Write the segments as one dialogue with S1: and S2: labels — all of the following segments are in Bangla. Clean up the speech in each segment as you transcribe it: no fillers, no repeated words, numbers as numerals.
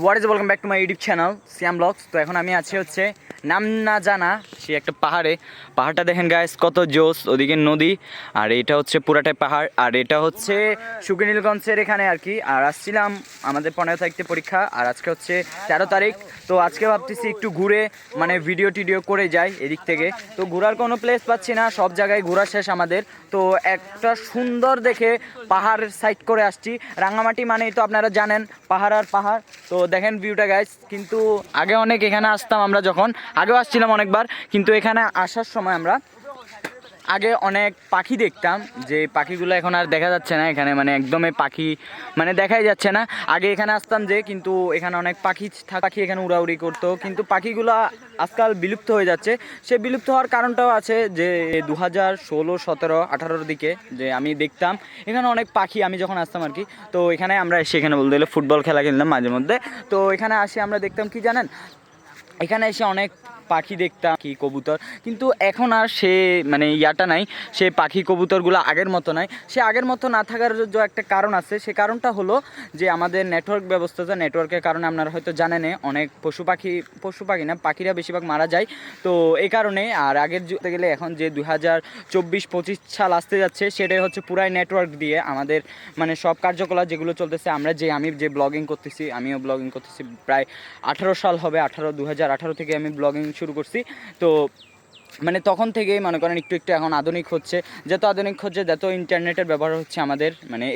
S1: What is welcome back to my YouTube channel Siyam vlogs. তো এখন আমি আছি হচ্ছে নাম না জানা সে একটা পাহাড়টা দেখেন গাইস কত জোস, ওদিকে নদী আর এটা হচ্ছে পুরাটাই পাহাড়। আর এটা হচ্ছে সুকিনীলগঞ্জের এখানে আর কি। আর আসছিলাম আমাদের 15 তারিখে পরীক্ষা, আর আজকে হচ্ছে 13 তারিখ। তো আজকে ভাবতেছি একটু ঘুরে মানে ভিডিও টিডিও করে যাই এদিক থেকে। তো ঘোরার কোনো প্লেস পাচ্ছি না, সব জায়গায় ঘোরা শেষ আমাদের। তো একটা সুন্দর দেখে পাহাড়ের সাইড করে আসছি। রাঙামাটি মানেই তো আপনারা জানেন পাহাড় আর পাহাড়। তো দেখেন ভিউটা গাইস। কিন্তু আগে অনেক এখানে আসতাম আমরা, যখন আগেও আসছিলাম অনেকবার, কিন্তু এখানে আসার সময় আমরা আগে অনেক পাখি দেখতাম, যে পাখিগুলো এখন আর দেখা যাচ্ছে না এখানে, মানে একদমই পাখি মানে দেখাই যাচ্ছে না। আগে এখানে আসতাম যে, কিন্তু এখানে অনেক পাখি এখানে উড়াউড়ি করতো, কিন্তু পাখিগুলো আজকাল বিলুপ্ত হয়ে যাচ্ছে। সে বিলুপ্ত হওয়ার কারণটাও আছে যে 2016, 17, 18 দিকে যে আমি দেখতাম এখানে অনেক পাখি, আমি যখন আসতাম আর কি। তো এখানে আমরা এসে এখানে বলতে গেলে ফুটবল খেলা খেলতাম মাঝে মধ্যে। তো এখানে আসি আমরা দেখতাম কি জানেন, এখানে এসে অনেক পাখি দেখতাম, কি কবুতর, কিন্তু এখন আর সে মানে ইয়াটা নাই, সে পাখি কবুতরগুলো আগের মতো নাই। সে আগের মতো না থাকার যে একটা কারণ আছে, সে কারণটা হলো যে আমাদের নেটওয়ার্ক ব্যবস্থাটা, নেটওয়ার্কের কারণে আপনারা হয়তো জানেন অনেক পশু পাখি না, পাখিরা বেশিরভাগ মারা যায়। তো এই কারণে আর আগের যুগতে গেলে এখন যে 2024-25 সাল আসতে যাচ্ছে, সেটাই হচ্ছে পুরাই নেটওয়ার্ক দিয়ে আমাদের মানে সব কার্যকলাপ যেগুলো চলতেছে। আমি যে ব্লগিং করতেছি, আমিও ব্লগিং করতেছি প্রায় 18 সাল হবে, 2018 থেকে আমি ব্লগিং শুরু করছি। তো মানে তখন থেকেই মনে করেন একটু একটু এখন আধুনিক হচ্ছে, যত আধুনিক হচ্ছে যত ইন্টারনেটের ব্যবহার হচ্ছে আমাদের, মানে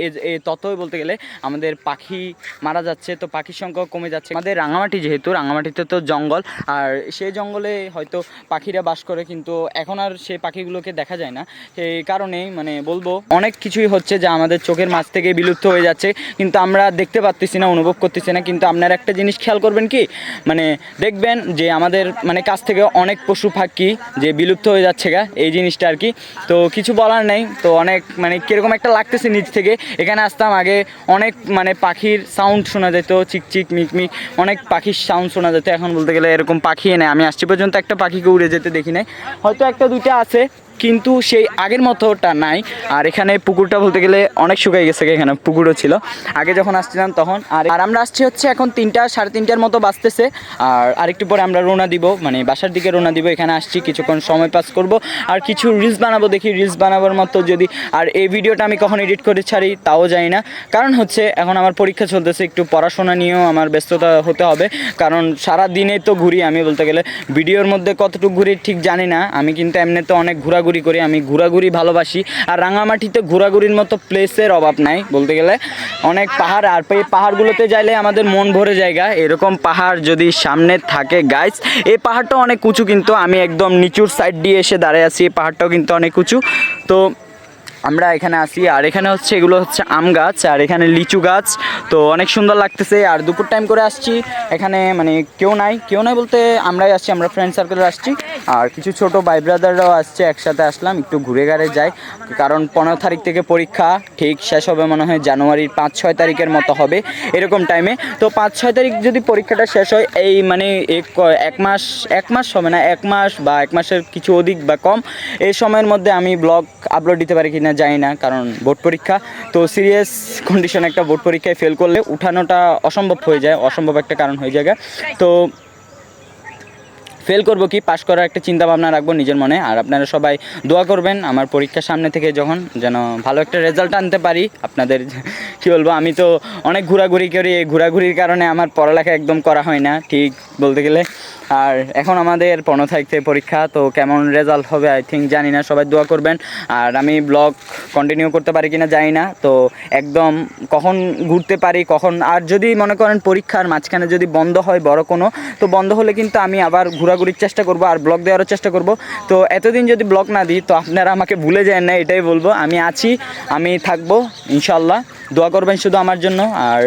S1: ততই বলতে গেলে আমাদের পাখি মারা যাচ্ছে, তো পাখির সংখ্যা কমে যাচ্ছে। আমাদের রাঙামাটি, যেহেতু রাঙামাটিতে তো জঙ্গল, আর সেই জঙ্গলে হয়তো পাখিরা বাস করে, কিন্তু এখন আর সেই পাখিগুলোকে দেখা যায় না। সেই কারণেই মানে বলবো অনেক কিছুই হচ্ছে যা আমাদের চোখের মাঝ থেকে বিলুপ্ত হয়ে যাচ্ছে, কিন্তু আমরা দেখতে পাচ্ছি না, অনুভব করতেছি না। কিন্তু আপনারা একটা জিনিস খেয়াল করবেন কি, মানে দেখবেন যে আমাদের মানে কাছ থেকে অনেক পশু পাখি যে বিলুপ্ত হয়ে যাচ্ছে এই জিনিসটা আর কি। তো কিছু বলার নেই। তো অনেক মানে কীরকম একটা লাগতেছে নিচ থেকে। এখানে আসতাম আগে অনেক মানে পাখির সাউন্ড শোনা যেত, চিকচিক মিকমিক, অনেক পাখির সাউন্ড শোনা যেত। এখন বলতে গেলে এরকম পাখি নেই, আমি আসছি পর্যন্ত একটা পাখিকে উড়ে যেতে দেখি নাই, হয়তো একটা দুইটা আছে, কিন্তু সেই আগের মতোটা নাই। আর এখানে পুকুরটা বলতে গেলে অনেক শুকিয়ে গেছে, এখানে পুকুরও ছিল আগে যখন আসছিলাম তখন। আর আমরা আসছি হচ্ছে এখন 3টা, 3:30টার মতো বাজতেছে। আর আরেকটু পরে আমরা রওনা দিব, মানে বাসার দিকে রওনা দিব। এখানে আসছি কিছুক্ষণ সময় পাস করব, আর কিছু রিলস বানাবো, দেখি রিলস বানাবার মতো যদি। আর এই ভিডিওটা আমি কখন এডিট করে ছাড়ি তাও জানি না, কারণ হচ্ছে এখন আমার পরীক্ষা চলতেছে, একটু পড়াশোনা নিয়েও আমার ব্যস্ততা হতে হবে। কারণ সারা দিনে তো ঘুরি, আমি বলতে গেলে ভিডিওর মধ্যে কতটুকু ঘুরি ঠিক জানি না। আমি কিন্তু এমনিতে অনেক ঘোরাঘুরি করি, আমি ঘোরাঘুরি ভালোবাসি। আর রাঙামাটিতে ঘোরাঘুরির মতো প্লেসের অভাব নাই বলতে গেলে, অনেক পাহাড়। আর এই পাহাড়গুলোতে যাইলে আমাদের মন ভরে জায়গা। এরকম পাহাড় যদি সামনে থাকে গাইস, এই পাহাড়টা অনেক উঁচু, কিন্তু আমি একদম নিচুর সাইড দিয়ে এসে দাঁড়িয়ে আছি। এই পাহাড়টাও কিন্তু অনেক উঁচু। তো আমরা এখানে আসি, আর এখানে হচ্ছে এগুলো হচ্ছে আম গাছ, আর এখানে লিচু গাছ। তো অনেক সুন্দর লাগতেছে। আর দুপুর টাইম করে আসছি, এখানে মানে কেউ নাই বলতে আমরাই আসছি, আমরা ফ্রেন্ড সার্কেলে আসছি। আর কিছু ছোট ভাই ব্রাদাররাও আসছে, একসাথে আসলাম একটু ঘুরে ঘাড়ে যাই। কারণ 15 তারিখ থেকে পরীক্ষা ঠিক শেষ হবে মনে হয় জানুয়ারির 5-6 তারিখের মতো হবে এরকম টাইমে। তো 5-6 তারিখ যদি পরীক্ষাটা শেষ হয়, এই মানে এক মাস হবে না, 1 মাস বা 1 মাসের কিছু অধিক বা কম, এই সময়ের মধ্যে আমি ব্লগ আপলোড দিতে পারি কিনা জানি না। কারণ বোর্ড পরীক্ষা তো সিরিয়াস কন্ডিশন, একটা বোর্ড পরীক্ষায় ফেল করলে উঠানোটা অসম্ভব হয়ে যায়, অসম্ভব একটা কারণ হয়ে যায়। তো ফেল করবো কি, পাশ করার একটা চিন্তা ভাবনা রাখবো নিজের মনে। আর আপনারা সবাই দোয়া করবেন আমার পরীক্ষার সামনে থেকে যখন যেন ভালো একটা রেজাল্ট আনতে পারি। আপনাদের কী বলবো, আমি তো অনেক ঘোরাঘুরি করি, এই ঘোরাঘুরির কারণে আমার পড়ালেখা একদম করা হয় না ঠিক বলতে গেলে। আর এখন আমাদের 15 তারিখ থেকে পরীক্ষা, তো কেমন রেজাল্ট হবে আই থিঙ্ক জানি না, সবাই দোয়া করবেন। আর আমি ব্লগ কন্টিনিউ করতে পারি কিনা জানি না, তো একদম কখন ঘুরতে পারি কখন। আর যদি মনে করেন পরীক্ষার মাঝখানে যদি বন্ধ হয় বড় কোনো, তো বন্ধ হলে কিন্তু আমি আবার ঘোরাঘুরির চেষ্টা করব আর ব্লগ দেওয়ারও চেষ্টা করব। তো এতদিন যদি ব্লগ না দিই তো আপনারা আমাকে ভুলে যায় না, এটাই বলবো। আমি আছি, আমি থাকবো ইনশাল্লাহ, দোয়া করবেন শুধু আমার জন্য। আর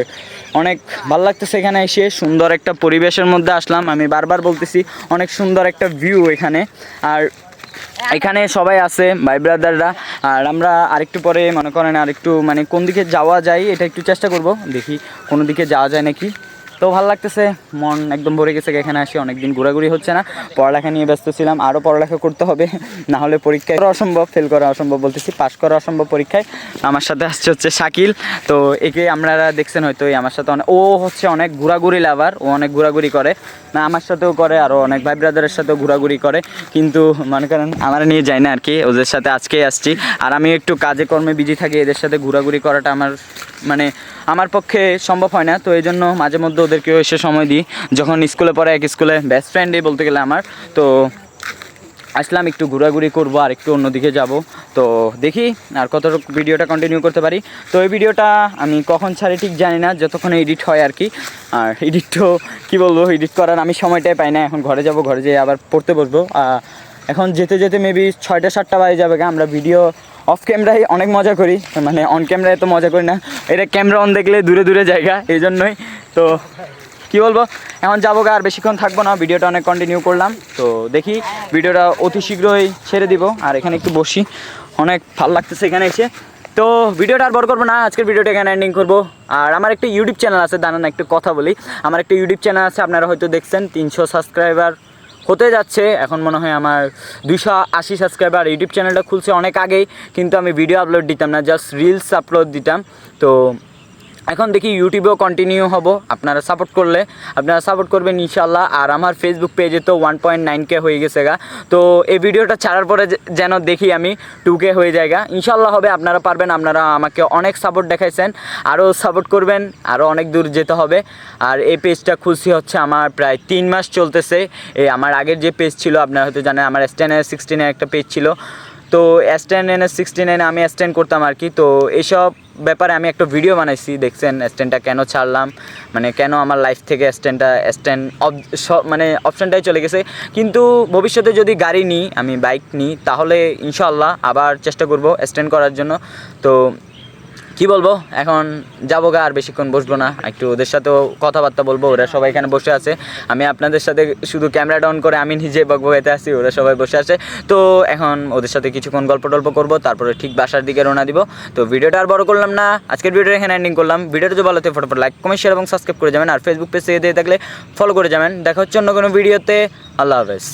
S1: অনেক ভালো লাগতেছে এখানে এসে, সুন্দর একটা পরিবেশের মধ্যে আসলাম। আমি বারবার বলতেছি অনেক সুন্দর একটা ভিউ এখানে। আর এখানে সবাই আছে ভাই ব্রাদাররা। আর আমরা আরেকটু পরে মনে করেন আরেকটু মানে কোন দিকে যাওয়া যায় এটা একটু চেষ্টা করব, দেখি কোনো দিকে যাওয়া যায় নাকি। তো ভালো লাগতেছে, মন একদম ভরে গেছে। এখানে আসি অনেকদিন ঘোরাঘুরি হচ্ছে না, পড়ালেখা নিয়ে ব্যস্ত ছিলাম, আরও পড়ালেখা করতে হবে, না হলে পরীক্ষায় করা অসম্ভব, ফেল করা অসম্ভব বলতেছি, পাশ করা অসম্ভব পরীক্ষায়। আমার সাথে আসছে হচ্ছে শাকিল, তো একে আপনারা দেখছেন হয়তো, আমার সাথে ও হচ্ছে অনেক ঘোরাঘুরি লাভার, ও অনেক ঘোরাঘুরি করে, না আমার সাথেও করে, আরও অনেক ভাই ব্রাদারের সাথেও ঘোরাঘুরি করে, কিন্তু মনে করেন আমার নিয়ে যায় না আর কি, ওদের সাথে আজকেই আসছি। আর আমি একটু কাজে কর্মে বিজি থাকি, এদের সাথে ঘোরাঘুরি করাটা আমার পক্ষে সম্ভব হয় না, তো এই জন্য মাঝে মধ্যে ওদেরকেও এসে সময় দিই, যখন স্কুলে পড়ে, এক স্কুলে বেস্ট ফ্রেন্ডই বলতে গেলে আমার। তো আসলাম একটু ঘোরাঘুরি করবো আর একটু অন্যদিকে যাব, তো দেখি আর কতটুকু ভিডিওটা কন্টিনিউ করতে পারি। তো এই ভিডিওটা আমি কখন ছাড়ি ঠিক জানি না, যতক্ষণ এডিট হয় আর কি। আর এডিট তো কী বলবো, এডিট করার আমি সময়টাই পাই না। এখন ঘরে যাব, ঘরে যেয়ে আবার পড়তে বসবো। এখন যেতে যেতে মেবি 6টা-7টা বাজে যাবে। আমরা ভিডিও অফ ক্যামেরায় অনেক মজা করি, মানে অন ক্যামেরায় তো মজা করি না, এটা ক্যামেরা অন দেখলে দূরে দূরে জায়গা, এই জন্যই। তো কী বলবো, এখন যাবো গা, আর বেশিক্ষণ থাকবো না, ভিডিওটা অনেক কন্টিনিউ করলাম। তো দেখি ভিডিওটা অতি শীঘ্রই ছেড়ে দিব। আর এখানে একটু বসি, অনেক ভালো লাগতেছে এখানে এসে। তো ভিডিওটা আর বড় করবো না, আজকের ভিডিওটা এখানে এন্ডিং করবো। আর আমার একটা ইউটিউব চ্যানেল আছে, দাঁড়ান একটু কথা বলি। আমার একটা ইউটিউব চ্যানেল আছে, আপনারা হয়তো দেখছেন, 300 সাবস্ক্রাইবার হতে যাচ্ছে। এখন মনে হয় আমার 280 সাবস্ক্রাইবার। ইউটিউব চ্যানেলটা খুলছে অনেক আগেই, কিন্তু আমি ভিডিও আপলোড দিতাম না, জাস্ট রিলস আপলোড দিতাম। তো এখন দেখি ইউটিউবেও কন্টিনিউ হব, আপনারা সাপোর্ট করবেন ইনশাল্লাহ। আর আমার ফেসবুক পেজে তো 1.9K হয়ে গেছে গা। তো এই ভিডিওটা ছাড়ার পরে যেন দেখি আমি 2K হয়ে যায় গা, ইনশাল্লাহ হবে। আপনারা পারবেন, আপনারা আমাকে অনেক সাপোর্ট দেখাইছেন, আরও সাপোর্ট করবেন, আরও অনেক দূর যেতে হবে। আর এই পেজটা খুলছি হচ্ছে আমার প্রায় 3 মাস চলতেছে। এই আমার আগের যে পেজ ছিল, আপনারা হয়তো জানেন, আমার S10-16 একটা পেজ ছিল। তো S10-16 আমি S10 করতাম আর কি। তো এইসব ব্যাপারে আমি একটা ভিডিও বানাইছি, দেখছেন S10টা কেন ছাড়লাম, মানে কেন আমার লাইফ থেকে S10 মানে অপশানটাই চলে গেছে। কিন্তু ভবিষ্যতে যদি গাড়ি নিই, আমি বাইক নিই, তাহলে ইনশাআল্লাহ আবার চেষ্টা করব S10 করার জন্য। তো কি বলবো, এখন যাবো গা, আর বেশিক্ষণ বসবো না, একটু ওদের সাথেও কথাবার্তা বলবো। ওরা সবাই এখানে বসে আছে, আমি আপনাদের সাথে শুধু ক্যামেরা ডাউন করে আমি নিজে বকবকাইতে আসি, ওরা সবাই বসে আছে। তো এখন ওদের সাথে কিছুক্ষণ গল্প টল্প করবো, তারপরে ঠিক বাসার দিকে রওনা দিব। তো ভিডিওটা আর বড় করলাম না, আজকের ভিডিওটা এখানে এন্ডিং করলাম। ভিডিওটা যদি ভালো লাগে ফটোফট লাইক, কমেন্ট, শেয়ার এবং সাবস্ক্রাইব করে যাবেন। আর ফেসবুক পেজ থেকে দিয়ে থাকলে ফলো করে যাবেন। দেখা হচ্ছে অন্য কোনো ভিডিওতে। আল্লাহ হাফেজ।